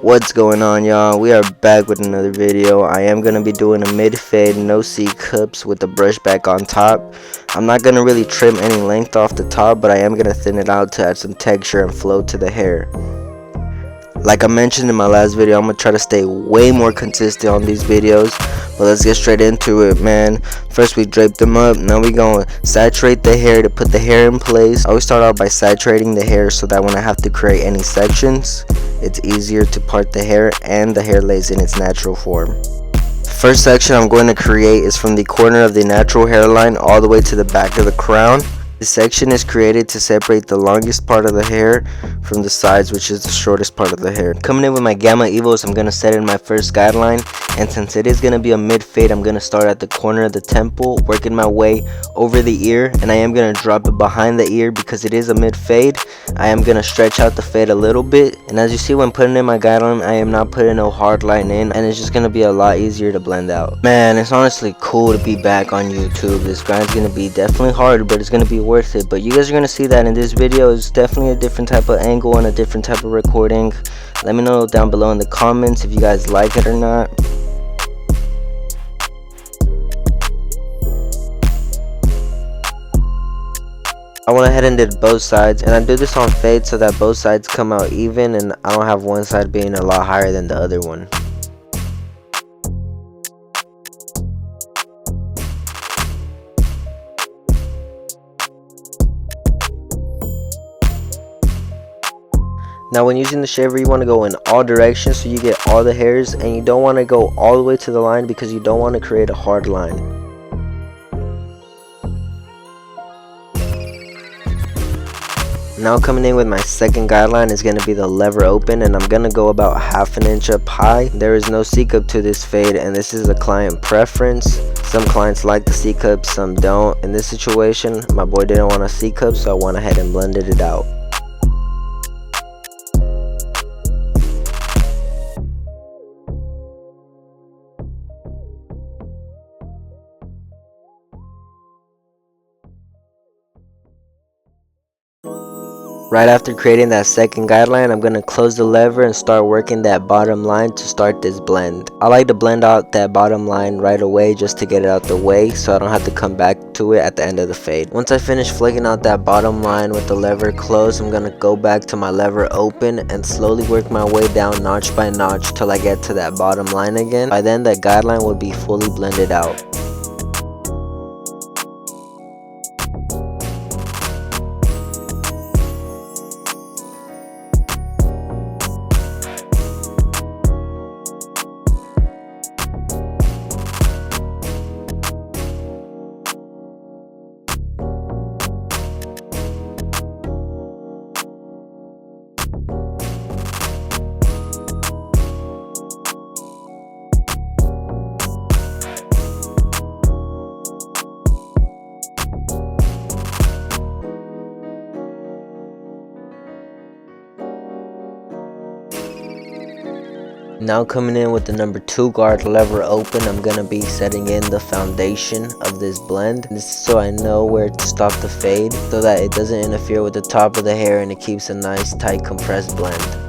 What's going on, y'all? We are back with another video. I am going to be doing a mid fade no C clips with the brush back on top. I'm not going to really trim any length off the top, but I am going to thin it out to add some texture and flow to the hair. Like I mentioned in my last video, I'm going to try to stay way more consistent on these videos. But let's get straight into it, man. First we drape them up. Now we going to saturate the hair to put the hair in place. I always start out by saturating the hair so that when I have to create any sections, it's easier to part the hair and the hair lays in its natural form. First section I'm going to create is from the corner of the natural hairline all the way to the back of the crown. This section is created to separate the longest part of the hair from the sides, which is the shortest part of the hair. Coming in with my Gamma Evos, I'm going to set in my first guideline, and since it is going to be a mid fade, I'm going to start at the corner of the temple, working my way over the ear, and I am going to drop it behind the ear because it is a mid fade. I am going to stretch out the fade a little bit, and as you see when putting in my guideline, I am not putting no hard line in, and it's just going to be a lot easier to blend out. Man, it's honestly cool to be back on YouTube. This grind's going to be definitely hard, but it's going to be worth it. But you guys are going to see that in this video. It's definitely a different type of angle and a different type of recording. Let me know down below in the comments if you guys like it or not. I went ahead and did both sides, and I do this on fade so that both sides come out even and I don't have one side being a lot higher than the other one. Now when using the shaver, you want to go in all directions so you get all the hairs, and you don't want to go all the way to the line because you don't want to create a hard line. Now coming in with my second guideline is going to be the lever open, and I'm going to go about ½ an inch up high. There is no C-cup to this fade, and this is a client preference. Some clients like the C-cup, some don't. In this situation, my boy didn't want a C-cup, so I went ahead and blended it out. Right after creating that second guideline, I'm going to close the lever and start working that bottom line to start this blend. I like to blend out that bottom line right away just to get it out the way so I don't have to come back to it at the end of the fade. Once I finish flicking out that bottom line with the lever closed, I'm going to go back to my lever open and slowly work my way down notch by notch till I get to that bottom line again. By then that guideline will be fully blended out. Now coming in with the number 2 guard lever open, I'm going to be setting in the foundation of this blend. This is so I know where to stop the fade so that it doesn't interfere with the top of the hair and it keeps a nice tight compressed blend.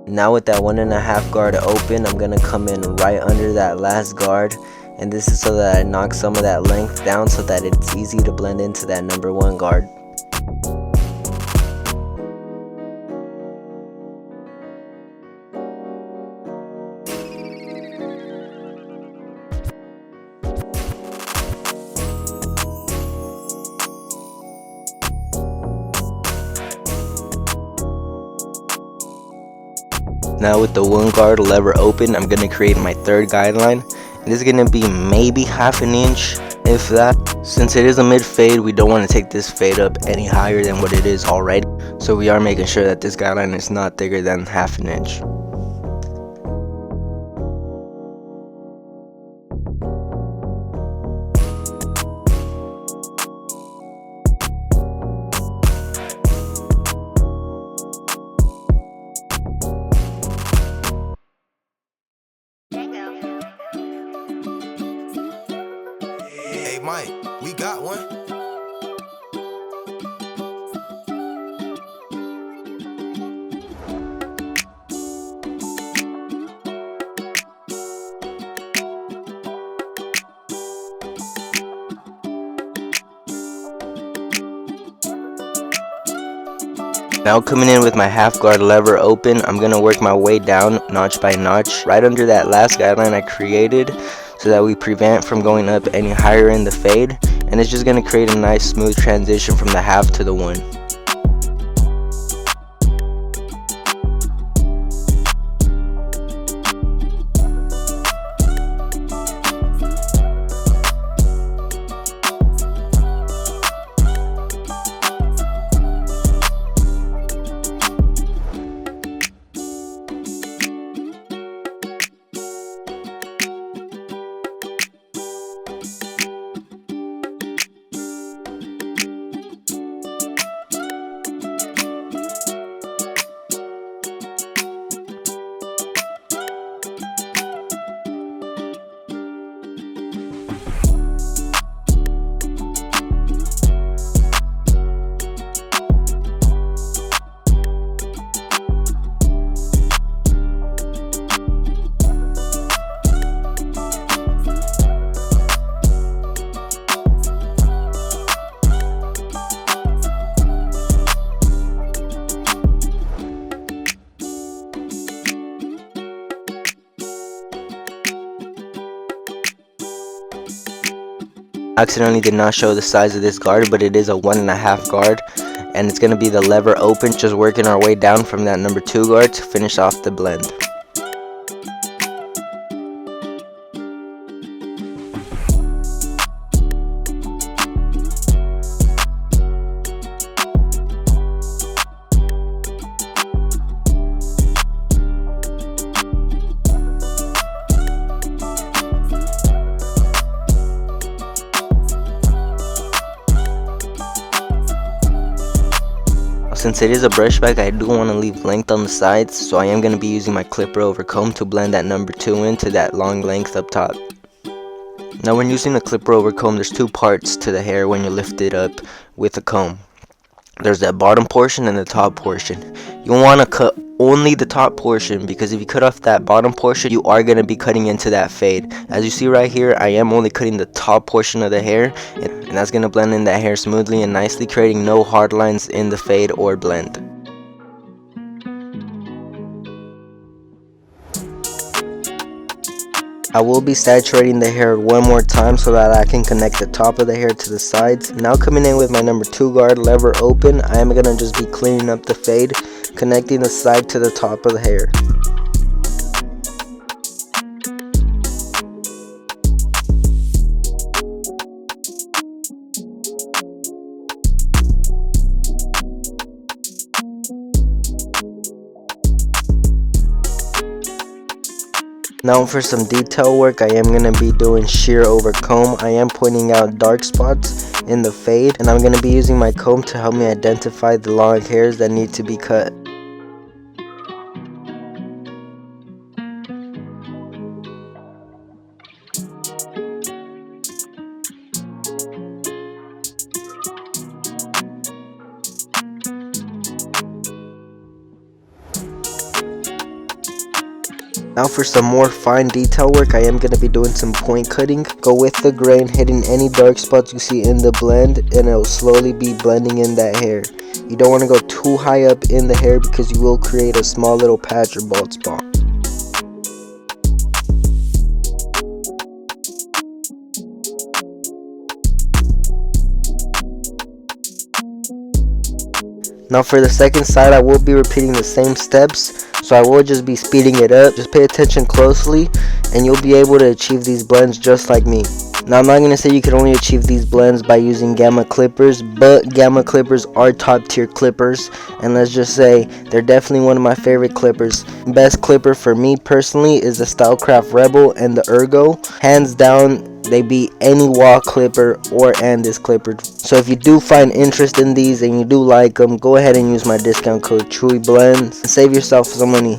Now with that 1.5 guard open, I'm going to come in right under that last guard, and this is so that I knock some of that length down so that it's easy to blend into that number 1 guard. Now with the 1 guard lever open, I'm going to create my third guideline. And this is going to be maybe ½ an inch, if that. Since it is a mid fade, we don't want to take this fade up any higher than what it is already. So we are making sure that this guideline is not thicker than ½ an inch. Got one. Now coming in with my half guard lever open, I'm going to work my way down notch by notch right under that last guideline I created so that we prevent from going up any higher in the fade, and it's just going to create a nice smooth transition from the half to the one. Accidentally did not show the size of this guard, but it is a 1.5 guard, and it's going to be the lever open, just working our way down from that number 2 guard to finish off the blend. Since it is a brush back, I do want to leave length on the sides, so I am going to be using my clipper over comb to blend that number 2 into that long length up top. Now when using a clipper over comb, there's 2 parts to the hair when you lift it up with a comb. There's that bottom portion and the top portion. You want to cut only the top portion, because if you cut off that bottom portion, you are going to be cutting into that fade. As you see right here, I am only cutting the top portion of the hair, and that's going to blend in that hair smoothly and nicely, creating no hard lines in the fade or blend. I will be saturating the hair one more time so that I can connect the top of the hair to the sides. Now coming in with my number 2 guard lever open, I am going to just be cleaning up the fade, connecting the side to the top of the hair. Now for some detail work, I am going to be doing shear over comb. I am pointing out dark spots in the fade, and I'm going to be using my comb to help me identify the long hairs that need to be cut. Now for some more fine detail work, I am going to be doing some point cutting. Go with the grain, hitting any dark spots you see in the blend, and it will slowly be blending in that hair. You don't want to go too high up in the hair because you will create a small little patch or bald spot. Now for the second side, I will be repeating the same steps, so I will just be speeding it up. Just pay attention closely and you'll be able to achieve these blends just like me. Now I'm not going to say you can only achieve these blends by using Gamma clippers, but Gamma clippers are top tier clippers, and let's just say they're definitely one of my favorite clippers. Best clipper for me personally is the Stylecraft Rebel and the Ergo. Hands down, they beat any wall clipper or Andis clipper. So if you do find interest in these and you do like them, go ahead and use my discount code ChuyBlendz and save yourself some money.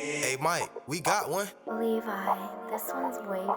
Hey Mike, we got one. Levi, this one's wavy.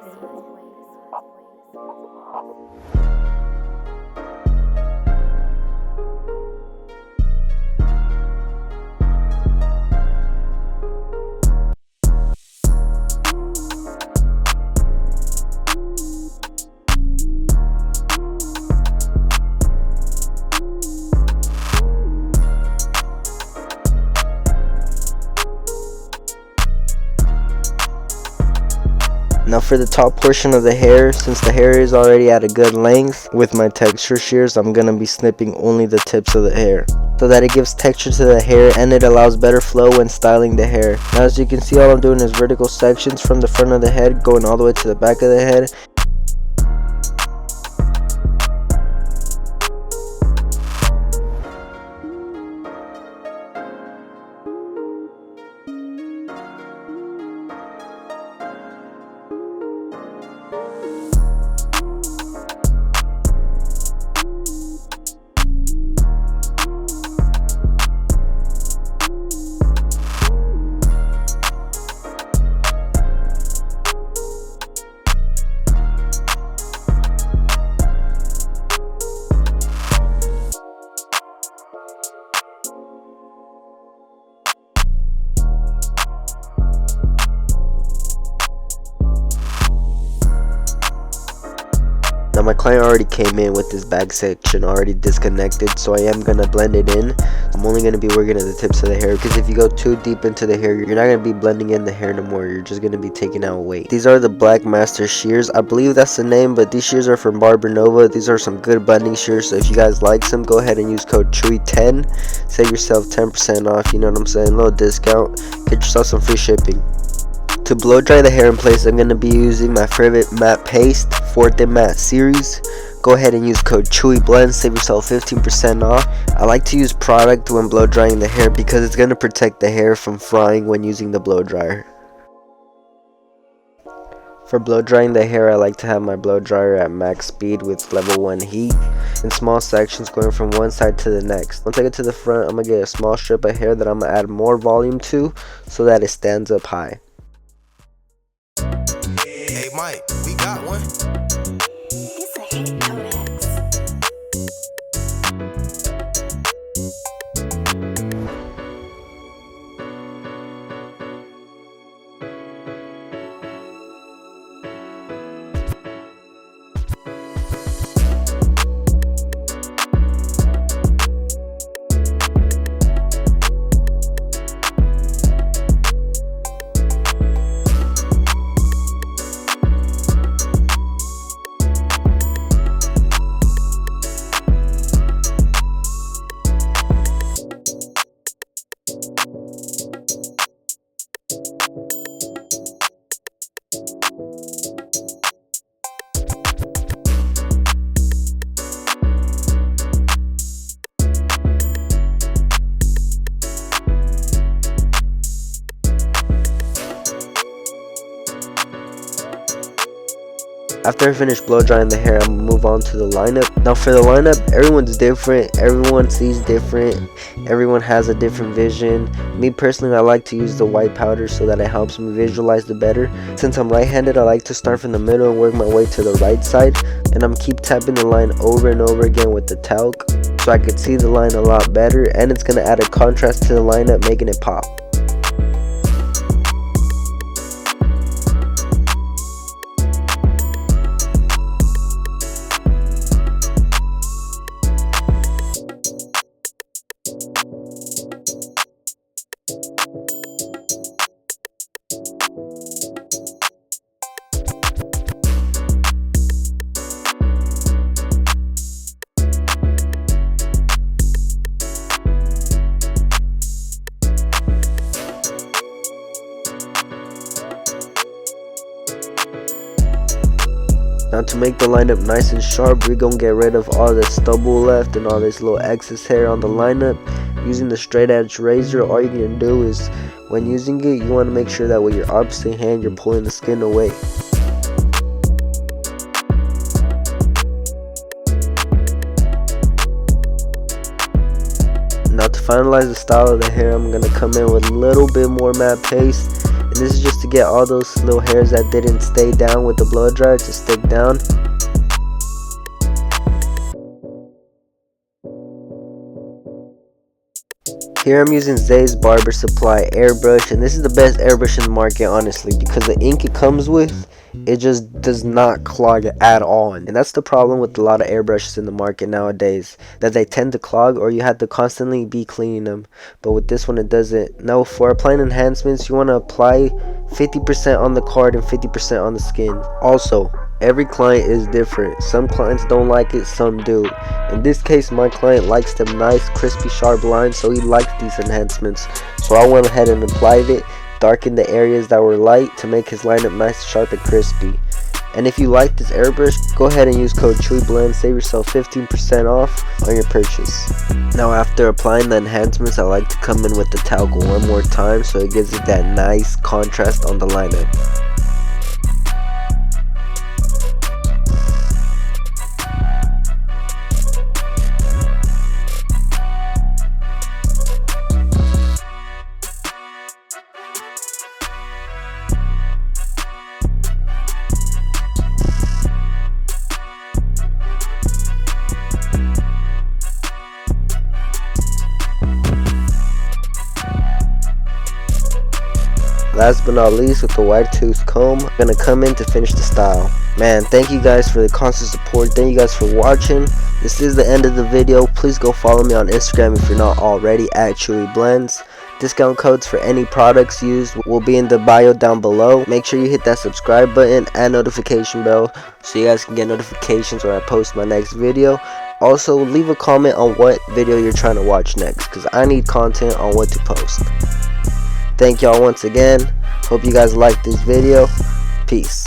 Now for the top portion of the hair, since the hair is already at a good length, with my texture shears, I'm going to be snipping only the tips of the hair, so that it gives texture to the hair and it allows better flow when styling the hair. Now as you can see, all I'm doing is vertical sections from the front of the head going all the way to the back of the head. Now my client already came in with this back section already disconnected, so I am going to blend it in. I'm only going to be working at the tips of the hair, because if you go too deep into the hair, you're not going to be blending in the hair no more. You're just going to be taking out weight. These are the Black Master shears. I believe that's the name, but these shears are from Barber Nova. These are some good blending shears, so if you guys like some, go ahead and use code CHUY10. Save yourself 10% off, you know what I'm saying? A little discount. Get yourself some free shipping. To blow dry the hair in place, I'm going to be using my favorite matte paste, Forte Matte Series. Go ahead and use code ChuyBlendz, save yourself 15% off. I like to use product when blow drying the hair because it's going to protect the hair from frying when using the blow dryer. For blow drying the hair, I like to have my blow dryer at max speed with level 1 heat in small sections going from one side to the next. Once I get to the front, I'm going to get a small strip of hair that I'm going to add more volume to so that it stands up high. Hey Mike, we got one. It's a hit codex. After I finish blow drying the hair, I'm going to move on to the lineup. Now for the lineup, everyone's different, everyone sees different, everyone has a different vision. Me personally, I like to use the white powder so that it helps me visualize the better. Since I'm right-handed, I like to start from the middle and work my way to the right side. And I'm keep tapping the line over and over again with the talc so I could see the line a lot better, and it's going to add a contrast to the lineup, making it pop. Now to make the lineup nice and sharp, we're going to get rid of all the stubble left and all this little excess hair on the lineup. Using the straight edge razor, all you're going to do is, when using it, you want to make sure that with your opposite hand, you're pulling the skin away. Now to finalize the style of the hair, I'm gonna come in with a little bit more matte paste, and this is just to get all those little hairs that didn't stay down with the blow dryer to stick down. Here I'm using Zay's Barber Supply airbrush, and this is the best airbrush in the market, honestly, because the ink it comes with, it just does not clog at all. And that's the problem with a lot of airbrushes in the market nowadays, that they tend to clog or you have to constantly be cleaning them. But with this one it doesn't. Now for applying enhancements, you want to apply 50% on the card and 50% on the skin. Also, every client is different. Some clients don't like it, some do. In this case, my client likes them nice, crispy, sharp lines, so he likes these enhancements. So I went ahead and applied it, darkened the areas that were light to make his lineup nice, sharp, and crispy. And if you like this airbrush, go ahead and use code ChuyBlendz, save yourself 15% off on your purchase. Now after applying the enhancements, I like to come in with the talco one more time so it gives it that nice contrast on the lineup. Last but not least, with the wide tooth comb, I'm gonna come in to finish the style. Man, thank you guys for the constant support. Thank you guys for watching. This is the end of the video. Please go follow me on Instagram if you're not already, at ChuyBlendz. Discount codes for any products used will be in the bio down below. Make sure you hit that subscribe button and notification bell so you guys can get notifications when I post my next video. Also, leave a comment on what video you're trying to watch next, because I need content on what to post. Thank y'all once again. Hope you guys liked this video. Peace.